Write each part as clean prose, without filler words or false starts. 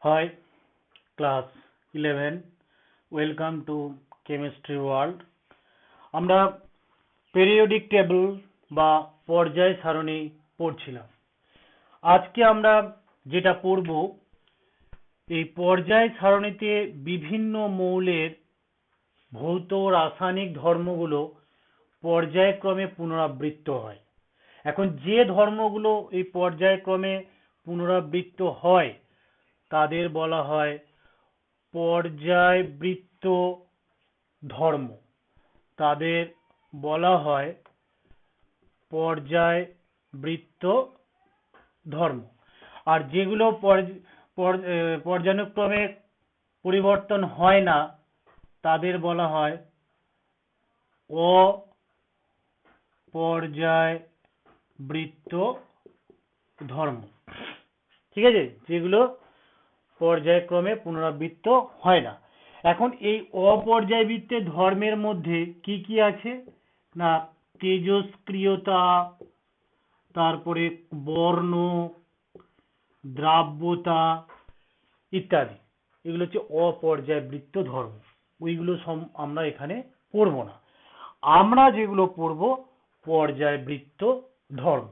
Hi, class 11. Welcome to Chemistry World. আমরা periodic table বা পর্যায় সারণী পড়ছিলাম। আজকে আমরা যেটা পড়ব, এই পর্যায় সারণীতে বিভিন্ন মৌলের ভৌত রাসায়নিক ধর্মগুলো পর্যায়ক্রমে পুনরাবৃত্ত হয়। এখন যে ধর্মগুলো এই পর্যায়ক্রমে পুনরাবৃত্ত হয় তাদের বলা হয় পর্যায়বৃত্ত ধর্ম। তাদের বলা হয় পর্যায়বৃত্ত ধর্ম। আর যেগুলো পর্যায়ক্রমে পরিবর্তন হয় না তাদের বলা হয় অপর্যায়বৃত্ত ধর্ম। ঠিক আছে, যেগুলো পর্যায়ক্রমে পুনরাবৃত্ত হয় না। এখন এই অপর্যায়বৃত্তের ধর্মের মধ্যে কি কি আছে না, তেজস্ক্রিয়তা, তারপরে বর্ণ, দ্রাব্যতা ইত্যাদি, এগুলো হচ্ছে অপর্যায়বৃত্ত ধর্ম। ওইগুলো আমরা এখানে পড়ব না। আমরা যেগুলো পড়ব পর্যায়বৃত্ত ধর্ম।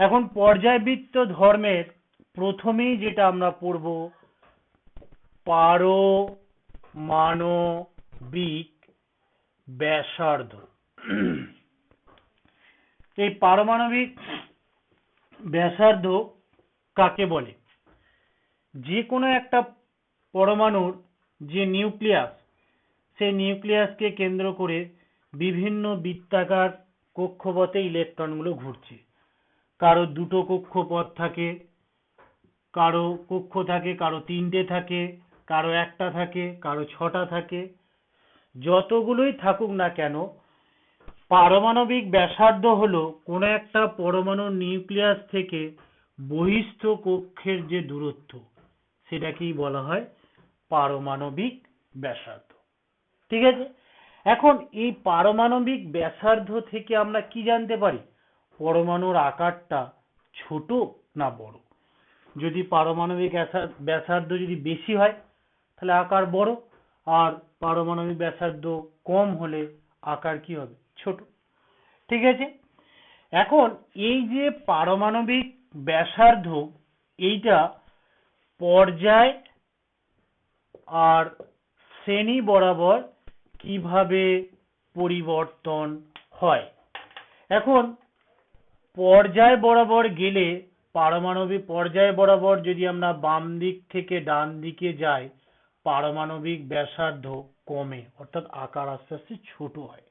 এখন পর্যায়বৃত্ত ধর্মের প্রথমেই যেটা আমরা পড়ব পারমাণবিক ব্যাসার্ধ। এই পারমাণবিক ব্যাসার্ধ কাকে বলে? যে কোনো একটা পরমাণুর যে নিউক্লিয়াস, সেই নিউক্লিয়াসকে কেন্দ্র করে বিভিন্ন বৃত্তাকার কক্ষপথে ইলেকট্রনগুলো ঘুরছে। কারো দুটো কক্ষপথ থাকে, কারো কক্ষ থাকে, কারো তিনটে থাকে, কারো একটা থাকে, কারো ছটা থাকে। যতগুলোই থাকুক না কেন, পারমাণবিক ব্যাসার্ধ হলো কোনো একটা পরমাণুর নিউক্লিয়াস থেকে বহিস্থ কক্ষের যে দূরত্ব, সেটাকেই বলা হয় পারমাণবিক ব্যাসার্ধ। ঠিক আছে, এখন এই পারমাণবিক ব্যাসার্ধ থেকে আমরা কি জানতে পারি? পরমাণুর আকারটা ছোট না বড়। যদি পারমাণবিক ব্যাসার্ধ যদি বেশি হয় তাহলে আকার বড়, আর পারমাণবিক ব্যাসার্ধ কম হলে আকার কি হবে? ছোট। ঠিক আছে, এখন এই যে পারমাণবিক ব্যাসার্ধ, এইটা পর্যায় আর শ্রেণী বরাবর কিভাবে পরিবর্তন হয়? এখন পর্যায় বরাবর গেলে, পারমাণবিক পর্যায় বরাবর যদি আমরা বাম দিক থেকে ডান দিকে যাই, পারমাণবিক ব্যাসার্ধ কমে, অর্থাৎ আকার আস্তে আস্তে ছোট হয়।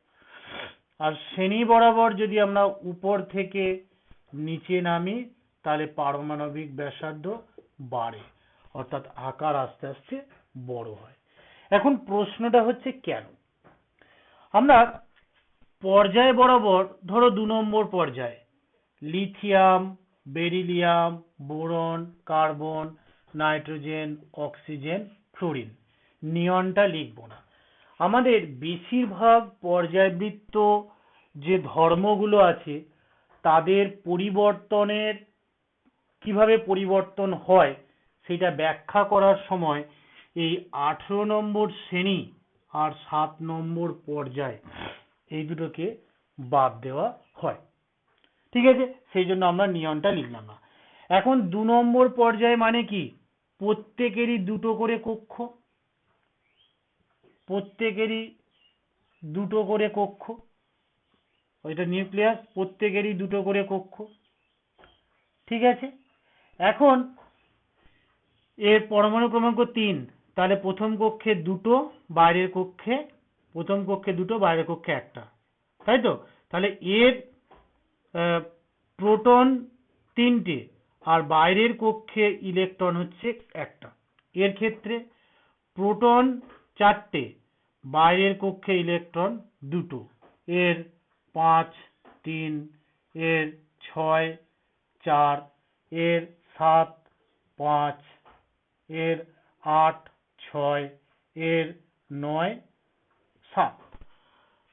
আর শ্রেণী বরাবর যদি আমরা উপর থেকে নিচে নামি, তাহলে পারমাণবিক ব্যাসার্ধ বাড়ে, অর্থাৎ আকার আস্তে আস্তে বড় হয়। এখন প্রশ্নটা হচ্ছে কেন? আমরা পর্যায় বরাবর, ধরো 2 নম্বর পর্যায়, lithium, beryllium, boron, carbon, nitrogen, oxygen, fluorine, নিয়নটা লিখব না। আমাদের বেশিরভাগ পর্যায়বৃত্ত যে ধর্মগুলো আছে তাদের পরিবর্তনের কিভাবে পরিবর্তন হয় সেটা ব্যাখ্যা করার সময় এই 18 নম্বর শ্রেণী আর 7 নম্বর পর্যায়, এই দুটোকে বাদ দেওয়া হয়। ঠিক আছে, সেই জন্য আমরা নিয়নটা লিখলাম না। এখন 2 নম্বর পর্যায় মানে কি? প্রত্যেকেরই দুটো করে কক্ষ, প্রত্যেকেরই দুটো করে কক্ষ, ওইটা নিউক্লিয়াস, প্রত্যেকেরই দুটো করে কক্ষ। ঠিক আছে, এখন এর পরমাণু ক্রমাঙ্ক 3, তাহলে প্রথম কক্ষে দুটো, বাইরের কক্ষে, প্রথম কক্ষে দুটো, বাইরের কক্ষে একটা, তাই তো? তাহলে এর প্রোটন 3টে আর বাইরের কক্ষে ইলেকট্রন হচ্ছে একটা। এর ক্ষেত্রে প্রোটন 4টে, বাইরের কক্ষে ইলেকট্রন 2টো। এর 5, 3, এর 6, 4, এর 7, 5, এর 8, 6, এর 9, 7,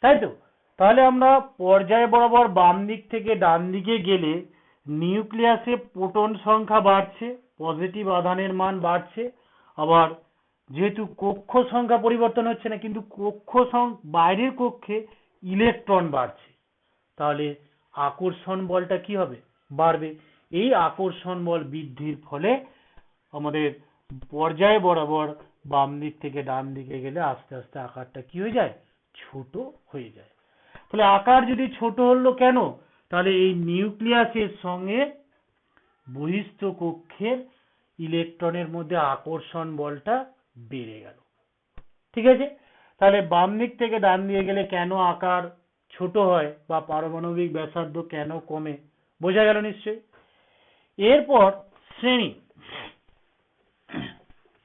তাই তো? তাহলে আমরা পর্যায় বরাবর বাম দিক থেকে ডান দিকে গেলে নিউক্লিয়াসে প্রোটন সংখ্যা বাড়ছে, পজিটিভ আধানের মান বাড়ছে, আবার যেহেতু কক্ষ সংখ্যা পরিবর্তন হচ্ছে না, কিন্তু বাইরের কক্ষে ইলেকট্রন বাড়ছে, তাহলে আকর্ষণ বলটা কি হবে? বাড়বে। এই আকর্ষণ বল বৃদ্ধির ফলে আমাদের পর্যায় বরাবর বাম দিক থেকে ডান দিকে গেলে আস্তে আস্তে আকারটা কি হয়ে যায়? ছোট হয়ে যায়। তাহলে আকার যদি ছোট হলো কেন? তাহলে এই নিউক্লিয়াসের সঙ্গে বহিস্থ কক্ষের ইলেকট্রনের মধ্যে আকর্ষণ বলটা বেড়ে গেল। ঠিক আছে? তাহলে বাম দিক থেকে ডান দিকে গেলে কেন আকার ছোট হয় বা পারমাণবিক ব্যাসার্ধ কেন কমে, বোঝা গেল নিশ্চয়ই। এরপর শ্রেণী।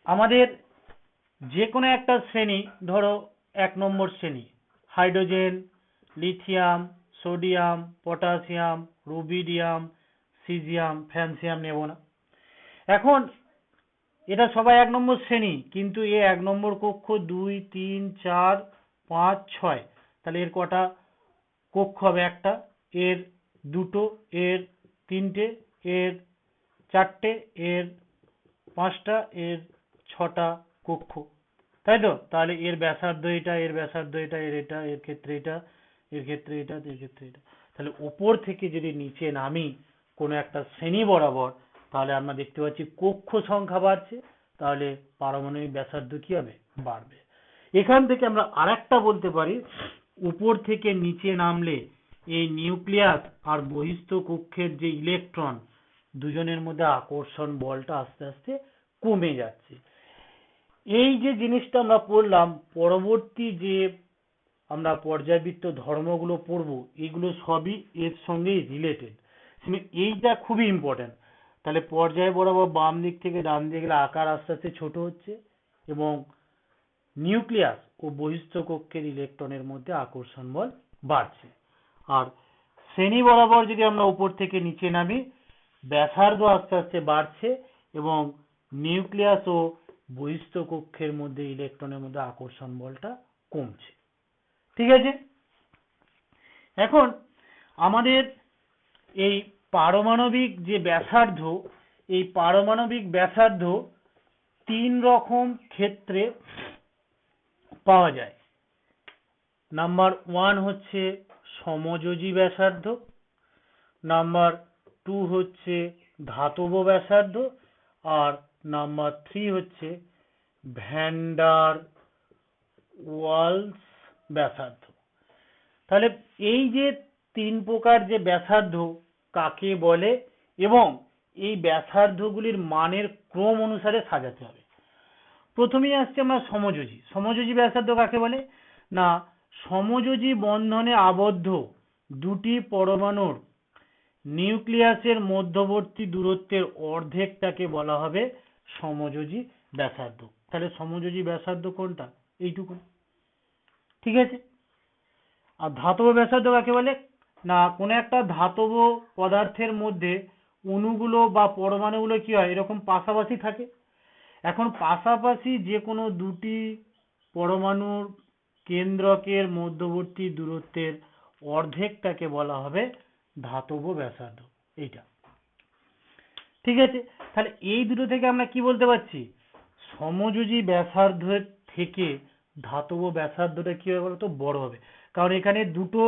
আমাদের যে কোনো একটা শ্রেণী, ধরো 1 নম্বর শ্রেণী, hydrogen, lithium, sodium, potassium, rubidium, caesium, francium নেব না। এখন এটা সবাই 1 নম্বর শ্রেণী, কিন্তু এ 1 নম্বর কক্ষ 2, 3, 4, 5, 6, তাহলে এর কটা কক্ষ হবে? একটা, এর দুটো, এর তিনটে, এর চারটে, এর পাঁচটা, এর ছটা কক্ষ, তাই তো? তাহলে এর ব্যাসার্ধ এটা, এর ব্যাসার্ধ এটা, এর এটা, এর ক্ষেত্রে এটা, এর ক্ষেত্রে এটা, এর ক্ষেত্রে এটা। তাহলে উপর থেকে যদি নিচে নামি কোনো একটা শ্রেণী বরাবর, তাহলে আমরা দেখতে পাচ্ছি কক্ষ সংখ্যা বাড়ছে, তাহলে পারমাণবিক ব্যাসার্ধ কি হবে? বাড়বে। এখান থেকে আমরা আরেকটা বলতে পারি, উপর থেকে নিচে নামলে এই নিউক্লিয়াস আর বহিস্থ কক্ষের যে ইলেকট্রন, দুজনের মধ্যে আকর্ষণ বলটা আস্তে আস্তে কমে যাচ্ছে। এই যে জিনিসটা আমরা পড়লাম, পরবর্তী যে আমরা পর্যায়বৃত্ত ধর্মগুলো পড়বো, এগুলো সবই এর সঙ্গেই রিলেটেড। এইটা খুবই ইম্পর্টেন্ট। তাহলে পর্যায় বরাবর বাম দিক থেকে ডান দিকে গেলে আকার আস্তে আস্তে ছোট হচ্ছে, এবং নিউক্লিয়াস ও বহিস্থ কক্ষের ইলেকট্রনের মধ্যে আকর্ষণ বল বাড়ছে। আর শ্রেণী বরাবর যদি আমরা উপর থেকে নিচে নামি, ব্যাসার্ধ আস্তে আস্তে বাড়ছে, এবং নিউক্লিয়াস ও বহিস্থ কক্ষের মধ্যে ইলেকট্রনের মধ্যে আকর্ষণ বলটা কমছে। ঠিক আছে? এখন আমাদের এই পারমাণবিক যে ব্যাসার্ধ, এই পারমাণবিক ব্যাসার্ধ 3 রকম ক্ষেত্রে পাওয়া যায়। নাম্বার 1 হচ্ছে সমযোজী ব্যাসার্ধ, নাম্বার 2 হচ্ছে ধাতব ব্যাসার্ধ, আর নাম্বার 3 হচ্ছে ভ্যান ডার ওয়ালস ব্যাসার্ধ। তাহলে এই যে 3 প্রকার যে ব্যাসার্ধ কাকে বলে, এবং এই ব্যাসার্ধগুলির মানের ক্রম অনুসারে সাজাতে হবে। প্রথমেই আসছে আমরা সমযোজী। সমযোজী ব্যাসার্ধ কাকে বলে? না, সমযোজী বন্ধনে আবদ্ধ দুটি পরমাণুর নিউক্লিয়াসের মধ্যবর্তী দূরত্বের অর্ধেকটাকে বলা হবে সমযোজী ব্যাসার্ধ। তাহলে সমযোজী ব্যাসার্ধ কোনটা? এইটুকু। ঠিক আছে? আর ধাতব ব্যাসার্ধ কাকে বলে? না, কোনো একটা ধাতব পদার্থের মধ্যে অণুগুলো বা পরমাণুগুলো কি হয়? এরকম পাশাপাশি থাকে। এখন পাশাপাশি যে কোনো দুটি পরমাণুর কেন্দ্রকের মধ্যবর্তী দূরত্বের অর্ধেকটাকে বলা হবে ধাতব ব্যাসার্ধ। এইটা। ঠিক আছে? তাহলে এই দুটো থেকে আমরা কি বলতে পারছি? সমযোজী ব্যাসার্ধের থেকে ধাতব ব্যাসার্ধটা কি হবে বলতো? বড় হবে। কারণ এখানে দুটো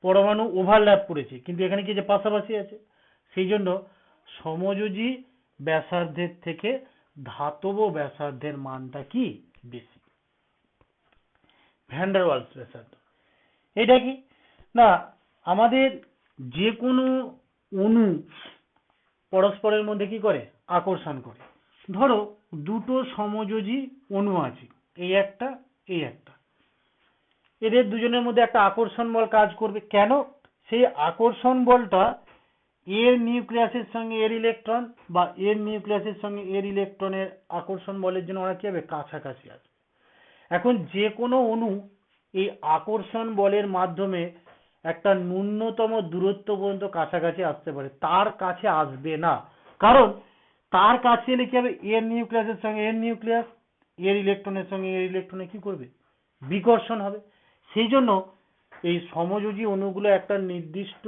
পরমাণু ওভারল্যাপ করেছে, কিন্তু এখানে কি যে পাশাপাশি আছে, সেই জন্য সমযোজী ব্যাসার্ধের থেকে ধাতব ব্যাসার্ধের মানটা কি বেশি। ভ্যান ডার ওয়ালস ব্যাসার্ধ এটা কি? না, আমাদের যে কোনো অণু পরস্পরের মধ্যে কি করে? আকর্ষণ করে। ধরো দুটো সমযোজী অণু আছে, এই একটা, এই একটা, এদের দুজনের মধ্যে একটা আকর্ষণ বল কাজ করবে। কেন? সেই আকর্ষণ বলটা এর নিউক্লিয়াসের সঙ্গে এর ইলেকট্রন, বা এর নিউক্লিয়াসের সঙ্গে এর ইলেকট্রনের আকর্ষণ বলের জন্য ওরা কি হবে? কাছাকাছি আসবে। এখন যে কোনো অণু এই আকর্ষণ বলের মাধ্যমে একটা ন্যূনতম দূরত্ব পর্যন্ত কাছাকাছি আসতে পারে, তার কাছে আসবে না। কারণ তার কাছে এলে কি হবে? এর নিউক্লিয়াসের সঙ্গে এর নিউক্লিয়াস, এর ইলেকট্রনের সঙ্গে এর ইলেকট্রনে কি করবে? বিকর্ষণ হবে। সেই জন্য এই সমযোজী অণুগুলো একটা নির্দিষ্ট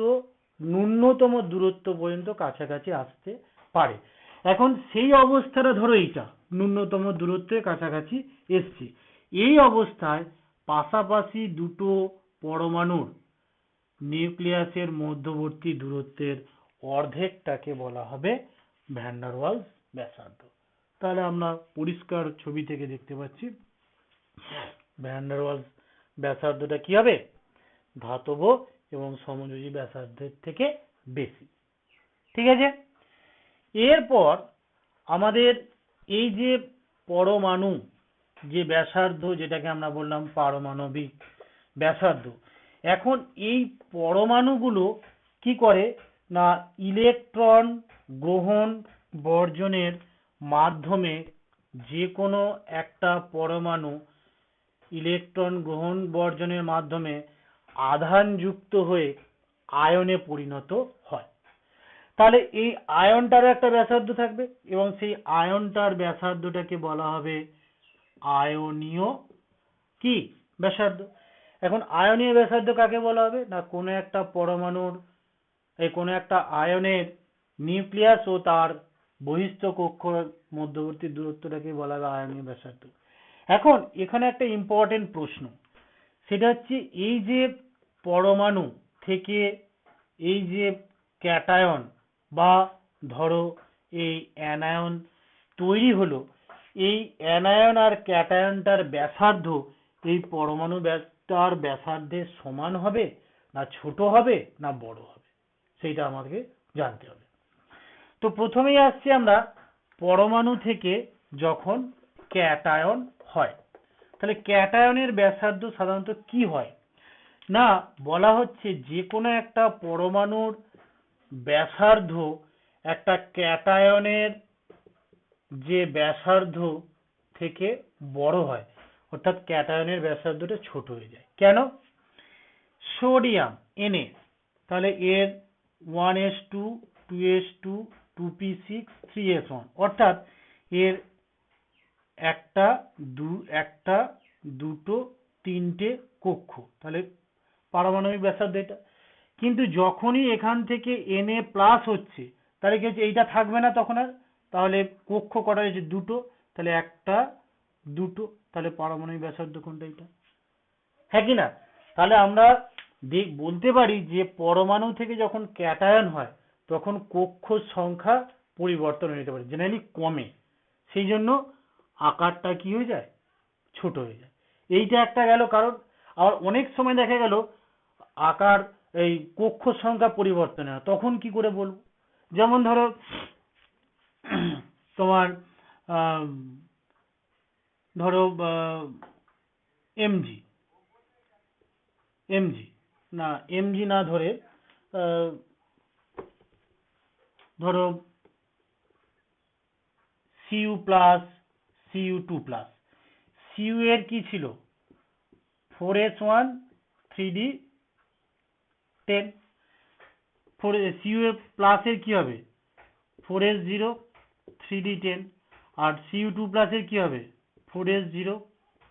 ন্যূনতম দূরত্ব পর্যন্ত কাছাকাছি আসতে পারে। এখন সেই অবস্থাটা ধরো এইটা ন্যূনতম দূরত্বের কাছাকাছি এসছে, এই অবস্থায় পাশাপাশি দুটো পরমাণুর নিউক্লিয়াসের মধ্যবর্তী দূরত্বের অর্ধেকটাকে বলা হবে ভ্যান ডার ওয়ালস ব্যাসার্ধ। তাহলে আমরা পরিষ্কার ছবি থেকে দেখতে পাচ্ছি ভ্যান ডার ওয়ালস ব্যাসার্ধটা কি হবে, ধাতব এবং সমযোজী ব্যাসার্ধের থেকে বেশি। ঠিক আছে, এরপর আমাদের এই যে পরমাণু যে ব্যাসার্ধ, যেটাকে আমরা বললাম পারমাণবিক ব্যাসার্ধ, এখন এই পরমাণুগুলো কি করে না ইলেকট্রন গ্রহণ বর্জনের মাধ্যমে যে কোনো একটা পরমাণু ইলেকট্রন গ্রহণ বর্জনের মাধ্যমে আধানযুক্ত হয়ে আয়নে পরিণত হয়। তাহলে এই আয়নটারও একটা ব্যাসার্ধ থাকবে এবং সেই আয়নটার ব্যাসার্ধটাকে বলা হবে আয়নীয় কি ব্যাসার্ধ। এখন আয়নীয় ব্যাসার্ধ কাকে বলা হবে না কোনো একটা পরমাণুর কোনো একটা আয়নের নিউক্লিয়াস ও তার বহিস্থ কক্ষের মধ্যবর্তী দূরত্বটাকে বলা হবে আয়নীয় ব্যাসার্ধ। এখন এখানে একটা ইম্পর্টেন্ট প্রশ্ন, সেটা হচ্ছে এই যে পরমাণু থেকে এই যে ক্যাটায়ন বা ধরো এই অ্যানায়ন তৈরি হলো, এই অ্যানায়ন আর ক্যাটায়নটার ব্যাসার্ধ এই পরমাণু তার ব্যাসার্ধের সমান হবে না ছোট হবে না বড় হবে, সেইটা আমাদেরকে জানতে হবে। তো প্রথমেই আসছি আমরা পরমাণু থেকে যখন ক্যাটায়ন হয়, তাহলে ক্যাটায়নের ব্যাসার্ধ সাধারণত কি হয় না বলা হচ্ছে যে কোনো একটা পরমাণুর ব্যাসার্ধ একটা ক্যাটায়নের যে ব্যাসার্ধ থেকে বড় হয়, অর্থাৎ ক্যাটায়নের ব্যাসার্ধটা ছোট হয়ে যায়। কেন? সোডিয়াম Na, তাহলে এর 1s2 2s2 2p6 3s1, অর্থাৎ এর একটা দুটো তিনটে কক্ষ, তাহলে পারমাণবিক ব্যাসার্ধ এটা। কিন্তু যখনই এখান থেকে Na প্লাস হচ্ছে তাহলে কি হচ্ছে, এইটা থাকবে না তখন আর, তাহলে কক্ষ কটা হয়েছে দুটো, তাহলে একটা দুটো, তাহলে পারমাণবিক ব্যাসার্ধ কোনটা, এটা। হ্যাঁ কি না? তাহলে আমরা বলতে পারি যে পরমাণু থেকে যখন ক্যাটায়ন হয় তখন কক্ষ সংখ্যা পরিবর্তন হয়ে যেতে পারে, জেনারেলি কমে, সেই জন্য আকারটা কি হয়ে যায়, ছোট হয়ে যায়। এইটা একটা গেল কারণ। আবার অনেক সময় দেখা গেল আকার এই কক্ষ সংখ্যা পরিবর্তন হয়, তখন কি করে বলবো? যেমন ধরো তোমার ধরো এমজি না ধরে ধরো Cu প্লাস Cu2+, Cu এর কি ছিল 4s1 3d10, Cu এর প্লাস এর কি হবে 4s0 3d10, আর Cu2+ এর কি হবে 4s0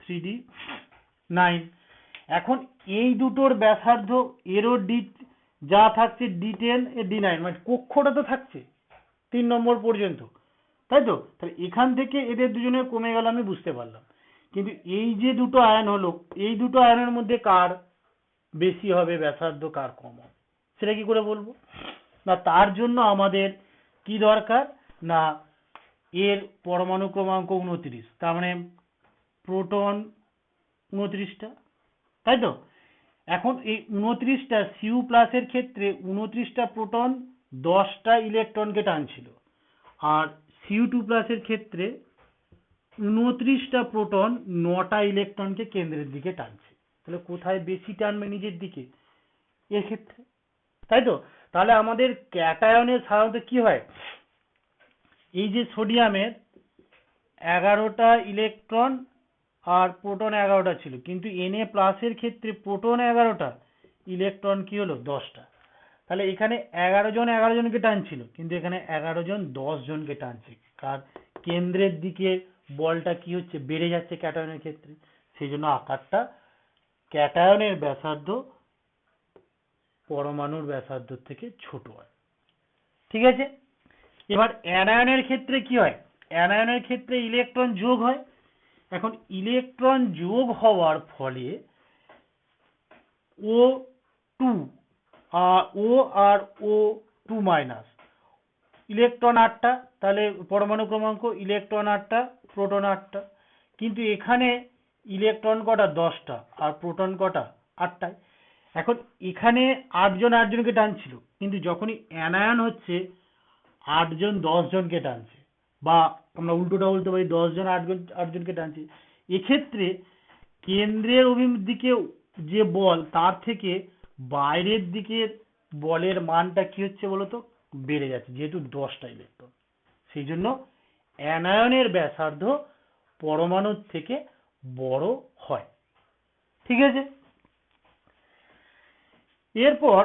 3d9। এখন এই দুটোর ব্যাসার্ধ এরও যা থাকছে d10 এর d9, মানে কক্ষটা তো থাকছে 3 নম্বর পর্যন্ত, তাই তো? তাহলে এখান থেকে এদের দুজনের কমে গেল আমি বুঝতে পারলাম, কিন্তু এই যে দুটো আয়ন হলো, এই দুটো আয়নের মধ্যে কার বেশি হবে ব্যাসার্ধ, কার কম হবে, সেটা কি করে বলবো? না তার জন্য আমাদের কি দরকার না এর পরমাণু ক্রমাঙ্ক 29, তার মানে প্রোটন 29টা, তাই তো? এখন এই 29টা Cu+ এর ক্ষেত্রে 29টা প্রোটন 10টা ইলেকট্রনকে টানছিল, আর Cu2+ এর ক্ষেত্রে 29টা প্রোটন 9টা ইলেকট্রনকে কেন্দ্রের দিকে টানছে। তাহলে কোথায় বেশি টানবে নিজের দিকে, এক্ষেত্রে, তাই তো? তাহলে আমাদের ক্যাটায়নের সাধারণত কি হয়, এই যে সোডিয়ামের 11টা ইলেকট্রন আর প্রোটন 11টা ছিল, কিন্তু Na+ এর ক্ষেত্রে প্রোটন 11টা, ইলেকট্রন কি হলো 10টা। তাহলে এখানে 11 জন 11 জনকে টানছিল, কিন্তু এখানে 11 জন 10 জনকে টানছে, কার কেন্দ্রের দিকে বলটা কি হচ্ছে, বেড়ে যাচ্ছে ক্যাটায়নের ক্ষেত্রে, সেই জন্য আকারটা ক্যাটায়নের ব্যাসার্ধ পরমাণুর ব্যাসার্ধ থেকে ছোট হয়। ঠিক আছে, এবার অ্যানায়নের ক্ষেত্রে কি হয়, অ্যানায়নের ক্ষেত্রে ইলেকট্রন যোগ হয়। এখন ইলেকট্রন যোগ হওয়ার ফলে ও টু ও আর ও টু মাইনাস, ইলেকট্রন 8টা, তাহলে পরমাণু ক্রমাঙ্ক ইলেকট্রন 8টা, প্রোটন 8টা। কিন্তু এখানে ইলেকট্রন কটা, 10টা, আর প্রোটন কটা, 8টায়। এখন এখানে 8জন 8জনকে টানছিল, কিন্তু যখনই অ্যানায়ন হচ্ছে 8জন 10জনকে টানছে, বা আমরা উল্টোটা বলতে পারি 10জন 8জনকে টানছে। এক্ষেত্রে কেন্দ্রের অভিমুখে যে বল তার থেকে বাইরের দিকের বলের মানটা কি হচ্ছে বলতো, বেড়ে যাচ্ছে, যেহেতু 10টা ইলেকট্রন। সেই জন্য অ্যানায়নের ব্যাসার্ধ পরমাণুর থেকে বড় হয়। ঠিক আছে, এরপর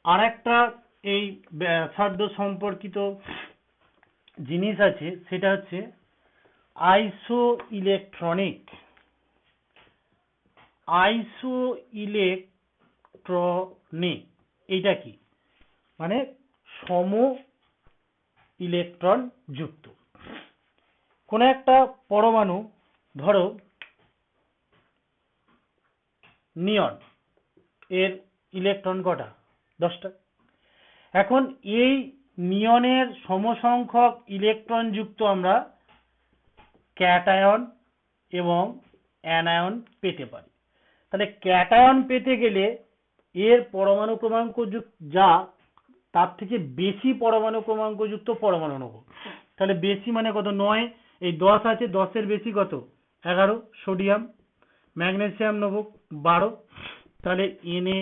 আরেকটা এই ব্যাসার্ধ সম্পর্কিত জিনিস আছে, সেটা হচ্ছে আইসো ইলেকট্রনিক। আইসো ইলেকট্রনিক এইটা কি, মানে সম ইলেকট্রন যুক্ত কোন একটা পরমাণু, ধরো নিয়ন, এর ইলেকট্রন কটা, 10টা। এখন এই নিয়নের সমসংখ্যক ইলেকট্রন যুক্ত আমরা ক্যাটায়ন এবং অ্যানায়ন পেতে পারি। তাহলে ক্যাটায়ন পেতে গেলে এর পরমাণু ক্রমাঙ্ক যা তার থেকে বেশি পরমাণু ক্রমাঙ্ক যুক্ত পরমাণু নেব। তাহলে বেশি মানে কত, 9, এই 10 আছে, 10-এর বেশি কত, 11, সোডিয়াম। ম্যাগনেসিয়াম নেব 12, তাহলে Na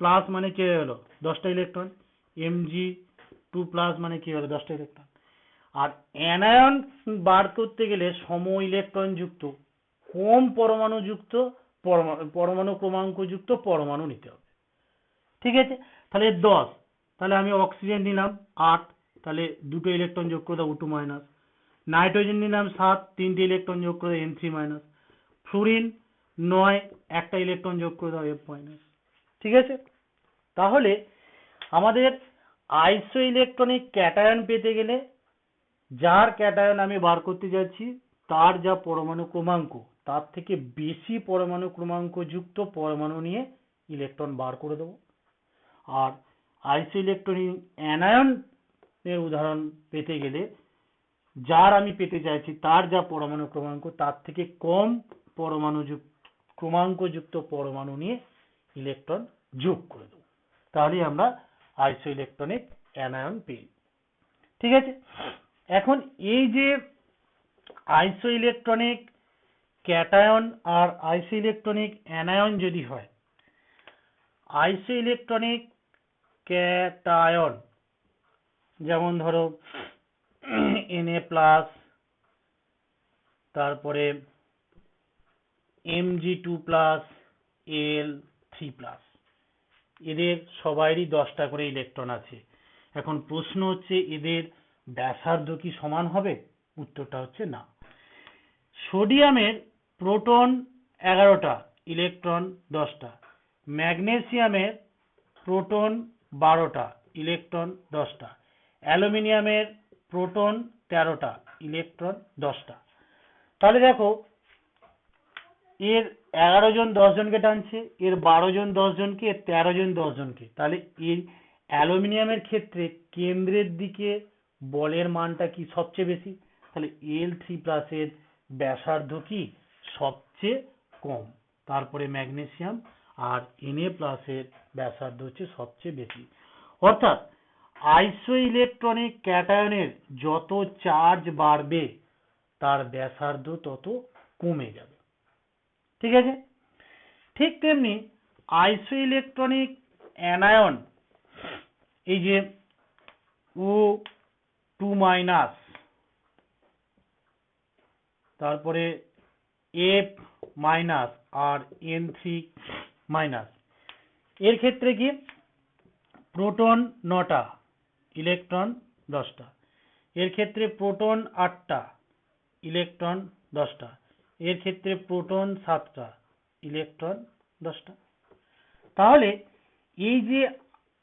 প্লাস মানে কি হয়ে গেল, 10টা ইলেকট্রন। Mg2 প্লাস মানে কি হলো, 10টা ইলেকট্রন। আর অ্যানায়ন বার করতে গেলে সম ইলেকট্রন যুক্ত কম পরমাণু যুক্ত পরমাণু ক্রমাঙ্ক যুক্ত পরমাণু নিতে হবে। ঠিক আছে, তাহলে 10, তাহলে আমি অক্সিজেন নিলাম 8, তাহলে 2টো ইলেকট্রন যোগ করে দাও O2 মাইনাস। নাইট্রোজেন নিলাম 7, 3টে ইলেকট্রন যোগ করে N3 মাইনাস। ফ্লুরিন 9, একটা ইলেকট্রন যোগ করে দাও F মাইনাস। ঠিক আছে, তাহলে আমাদের আইসো ইলেকট্রনিক ক্যাটায়ন পেতে গেলে যার ক্যাটায়ন আমি বার করতে যাচ্ছি তার যা পরমাণু ক্রমাঙ্ক তার থেকে বেশি পরমাণু ক্রমাঙ্ক যুক্ত পরমাণু নিয়ে ইলেকট্রন বার করে দেবো। আর আইসো ইলেকট্রনিক অ্যানায়ন এর উদাহরণ পেতে গেলে যার আমি পেতে চাইছি তার যা পরমাণু ক্রমাঙ্ক তার থেকে কম পরমাণু ক্রমাঙ্ক যুক্ত পরমাণু নিয়ে ইলেকট্রন যোগ করে দেবো, তাহলে আমরা আইসো ইলেকট্রনিক অ্যানায়ন পেয়ে। ঠিক আছে, এখন এই যে আইসো ইলেকট্রনিক ক্যাটায়ন আর আইসো ইলেকট্রনিক অ্যানায়ন যদি হয়, আইসো ইলেকট্রনিক ক্যাটায়ন যেমন ধরো Na প্লাস, তারপরে Mg2 প্লাস, Al3 প্লাস, এদের সবারই 10টা করে ইলেকট্রন আছে। এখন প্রশ্ন হচ্ছে এদের ব্যাসার্ধ কি সমান হবে? উত্তরটা হচ্ছে না। সোডিয়ামের প্রোটন 11টা, ইলেকট্রন 10টা। ম্যাগনেসিয়ামের প্রোটন 12টা, ইলেকট্রন 10টা। অ্যালুমিনিয়ামের প্রোটন 13টা, ইলেকট্রন 10টা। তাহলে দেখো এর 11জন 10জনকে টানছে, এর 12জন 10জনকে, এর 13জন 10জনকে। তাহলে এই অ্যালুমিনিয়ামের ক্ষেত্রে কেন্দ্রের দিকে বলের মানটা কি সবচেয়ে বেশি, তাহলে Al3+ এর ব্যাসার্ধ কি সবচেয়ে কম। তারপরে ম্যাগনেসিয়াম আর Na+ এর ব্যাসার্ধ হচ্ছে সবচেয়ে বেশি। অর্থাৎ আইসো ইলেকট্রনিক ক্যাটায়নের যত চার্জ বাড়বে তার ব্যাসার্ধ তত কমে যাবে। ঠিক আছে, ঠিক তেমনি আইসো ইলেকট্রনিক অ্যানায়ন, এই যে O2 মাইনাস, তারপরে F মাইনাস আর N3 মাইনাস, এর ক্ষেত্রে কি প্রোটন 9টা, ইলেকট্রন 10টা। এর ক্ষেত্রে প্রোটন 8টা, ইলেকট্রন 10টা। এর ক্ষেত্রে প্রোটন 7টা, ইলেকট্রন 10টা। তাহলে এই যে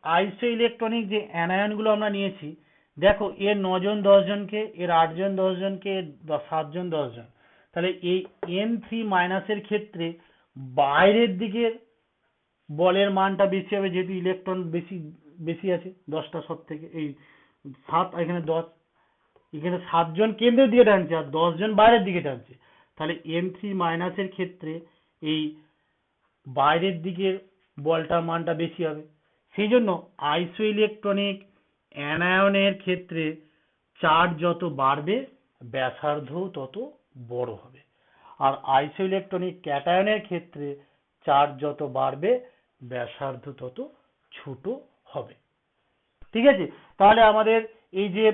আইসো ইলেকট্রনিক যে অ্যানায়নগুলো আমরা নিয়েছি দেখো এর 9 জন 10 জনকে, এর 8 জন 10 জনকে, এর 7 জন 10 জন, তাহলে এই n3 মাইনাসের ক্ষেত্রে বাইরের দিকের বলের মানটা বেশি হবে, যেহেতু ইলেকট্রন বেশি বেশি আছে 10টা সব থেকে, এই 7 এখানে 10, এখানে 7 জন কেন্দ্রের দিকে টানছে আর 10 জন বাইরের দিকে টানছে, তাহলে n3 মাইনাসের ক্ষেত্রে এই বাইরের দিকের বলটার মানটা বেশি হবে। সেই জন্য আইসো ইলেকট্রনিক অ্যানায়নের ক্ষেত্রে চার্জ যত বাড়বে ব্যাসার্ধও তত বড় হবে, আর আইসো ইলেকট্রনিক ক্যাটায়নের ক্ষেত্রে চার্জ যত বাড়বে ব্যাসার্ধ তত ছোট হবে। ঠিক আছে, তাহলে আমাদের এই যে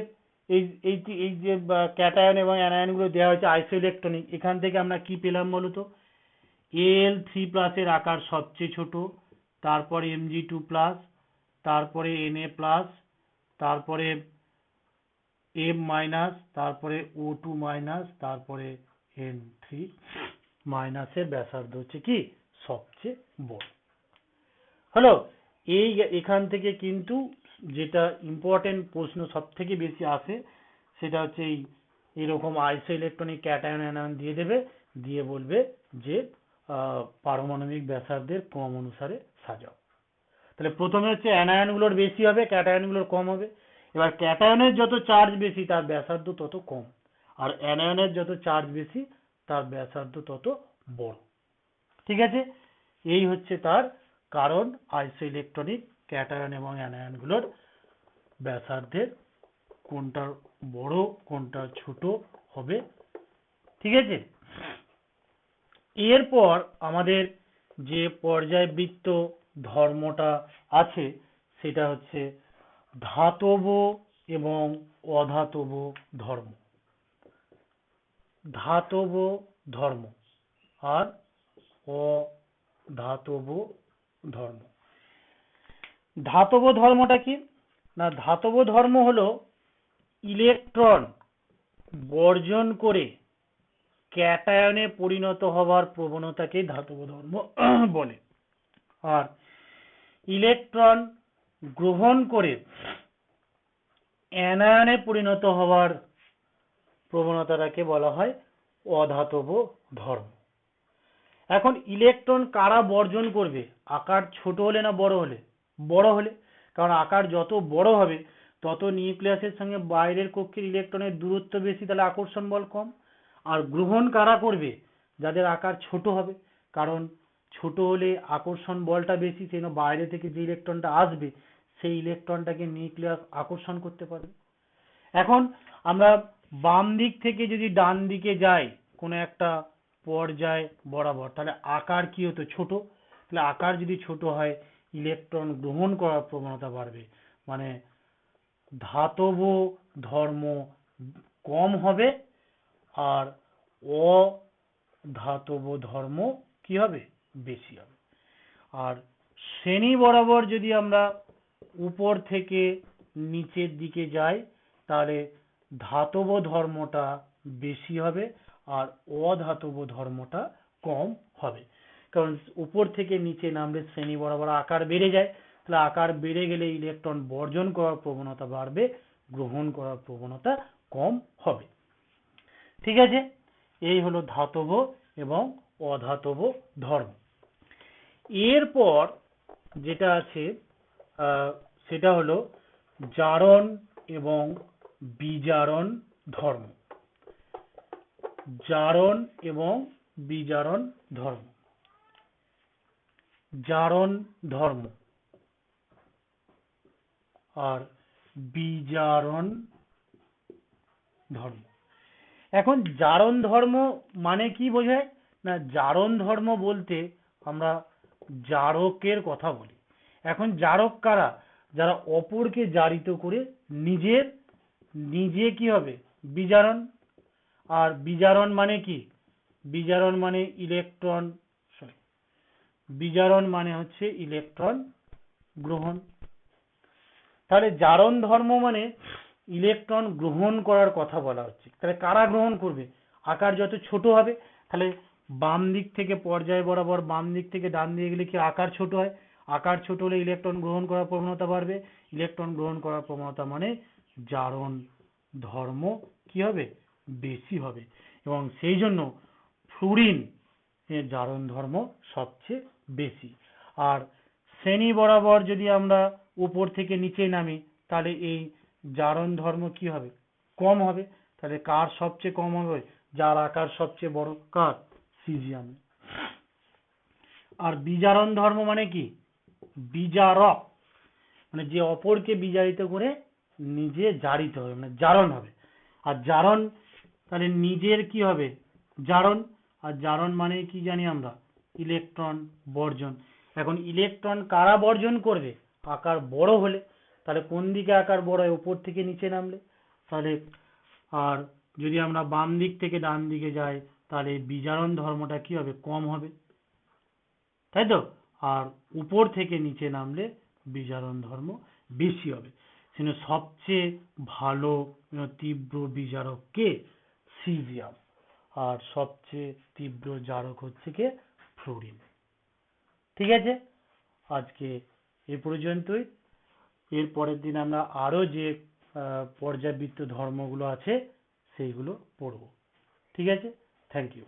এই যে ক্যাটায়ন এবং অ্যানায়নগুলো দেওয়া হয়েছে আইসো ইলেকট্রনিক, এখান থেকে আমরা কি পেলাম বলতো? Al3+ এর আকার সবচেয়ে ছোট, তারপরে Mg2+, তারপরে Na+, তারপরে M-, তারপরে O2-, তারপরে N3- এর ব্যাসার্ধ হচ্ছে কি সবচেয়ে বড় হলো। এই এখান থেকে কিন্তু যেটা ইম্পর্টেন্ট প্রশ্ন সব থেকে বেশি আসে সেটা হচ্ছে এরকম আইসো ইলেকট্রনিক ক্যাটায়ন অ্যানায়ন দিয়ে দেবে, দিয়ে বলবে যে পারমাণবিক ব্যাসার্ধের ক্রম অনুসারে সাজাও। তাহলে প্রথমে হচ্ছে অ্যানায়নগুলোর বেশি হবে, ক্যাটায়নগুলোর কম হবে। এবার ক্যাটায়নের যত চার্জ বেশি তার ব্যাসার্ধ তত কম, আর অ্যানায়নের যত চার্জ বেশি তার ব্যাসার্ধ তত বড়। ঠিক আছে, এই হচ্ছে তার কারণ আইসো ইলেকট্রনিক ক্যাটায়ন এবং অ্যানায়নগুলোর ব্যাসার্ধের কোনটা বড় কোনটা ছোট হবে। ঠিক আছে, এরপর আমাদের যে পর্যায়বৃত্ত ধর্মটা আছে সেটা হচ্ছে ধাতব এবং অধাতব ধর্ম। ধাতব ধর্ম আর অধাতব ধর্ম। ধাতব ধর্মটা কি না, ধাতব ধর্ম হলো ইলেকট্রন বর্জন করে ক্যাটায়নে পরিণত হওয়ার প্রবণতাকে ধাতব ধর্ম বলে, আর ইলেকট্রন গ্রহণ করে অ্যানায়নে পরিণত হওয়ার প্রবণতাটাকে বলা হয় অধাতব ধর্ম। এখন ইলেকট্রন কারা বর্জন করবে? আকার ছোট হলে না বড় হলে? বড় হলে, কারণ আকার যত বড় হবে তত নিউক্লিয়াসের সঙ্গে বাইরের কক্ষের ইলেকট্রনের দূরত্ব বেশি, তাহলে আকর্ষণ বল কম। আর গ্রহণ কারা করবে? যাদের আকার ছোট হবে, কারণ ছোট হলে আকর্ষণ বলটা বেশি, সেই জন্য বাইরে থেকে যে ইলেকট্রনটা আসবে সেই ইলেকট্রনটাকে নিউক্লিয়াস আকর্ষণ করতে পারবে। এখন আমরা বাম দিক থেকে যদি ডান দিকে যাই কোনো একটা পর্যায় বরাবর, তাহলে আকার কি হতো? ছোট। তাহলে আকার যদি ছোট হয় ইলেকট্রন গ্রহণ করার প্রবণতা বাড়বে, মানে ধাতব ধর্ম কম হবে আর অধাতব ধর্ম কি হবে? বেশি হবে। আর শ্রেণী বরাবর যদি আমরা উপর থেকে নিচের দিকে যাই তাহলে ধাতব ধর্মটা বেশি হবে আর অধাতব ধর্মটা কম হবে, কারণ উপর থেকে নিচে নামলে শ্রেণী বরাবর আকার বেড়ে যায়, তাহলে আকার বেড়ে গেলে ইলেকট্রন বর্জন করার প্রবণতা বাড়বে, গ্রহণ করার প্রবণতা কম হবে। ঠিক আছে, এই হলো ধাতব এবং অধাতব ধর্ম। এরপর যেটা আছে সেটা হলো জারণ এবং বিজারণ ধর্ম। জারণ এবং বিজারণ ধর্ম। জারণ ধর্ম আর বিজারণ ধর্ম। এখন জারণ ধর্ম মানে কি বোঝায় না, জারণ ধর্ম বলতে আমরা জারকের কথা বলি। এখন জারক কারা? যারা অপরকে জারিত করে নিজে কি হবে? বিজারণ। আর বিজারণ মানে কি? বিজারণ মানে ইলেকট্রন, বিজারণ মানে হচ্ছে ইলেকট্রন গ্রহণ। তাহলে জারণ ধর্ম মানে ইলেকট্রন গ্রহণ করার কথা বলা হচ্ছে। তাহলে কারা গ্রহণ করবে? আকার যত ছোট হবে, তাহলে বাম দিক থেকে পর্যায় বরাবর বাম দিক থেকে ডান দিকে গেলে কি আকার ছোট হয়? আকার ছোট হলে ইলেকট্রন গ্রহণ করার প্রবণতা বাড়বে, ইলেকট্রন গ্রহণ করার প্রবণতা মানে জারণ ধর্ম কি হবে, বেশি হবে, এবং সেই জন্য ফ্লুরিন এর জারণ ধর্ম সবচেয়ে বেশি। আর শ্রেণী বরাবর যদি আমরা উপর থেকে নিচে নামি, তাহলে এই জারণ ধর্ম কি হবে, কম হবে। তাহলে কার সবচেয়ে কম হবে, যার আকার সবচেয়ে বড়, কার, সিজিয়াম। আর বিজারণ ধর্ম মানে কি, বিজারক মানে যে অপরকে বিজারিত করে নিজে জারিত হবে, মানে জারণ হবে। আর জারণ তাহলে নিজের কি হবে, জারণ। আর জারণ মানে কি জানি আমরা, ইলেকট্রন বর্জন। এখন ইলেকট্রন কারা বর্জন করবে, আকার বড় হলে। তাহলে কোন দিকে আকার বড় হয়, উপর থেকে নিচে নামলে। তাহলে আর যদি আমরা বাম দিক থেকে ডান দিকে যাই, তাহলে বিজারণ ধর্মটা কি হবে, কম হবে, তাই তো। আর উপর থেকে নিচে নামলে বিজারণ ধর্ম বেশি হবে। সেজন্য সবচেয়ে ভালো তীব্র বিজারক কে, সিজিয়াম। আর সবচেয়ে তীব্র জারক হচ্ছে কে, ফ্লুরিন। ঠিক আছে, আজকে এ পর্যন্তই। এর পরের দিন আমরা আরো যে পর্যাবৃত্ত ধর্মগুলো আছে সেইগুলো পড়ব। ঠিক আছে, থ্যাংক ইউ।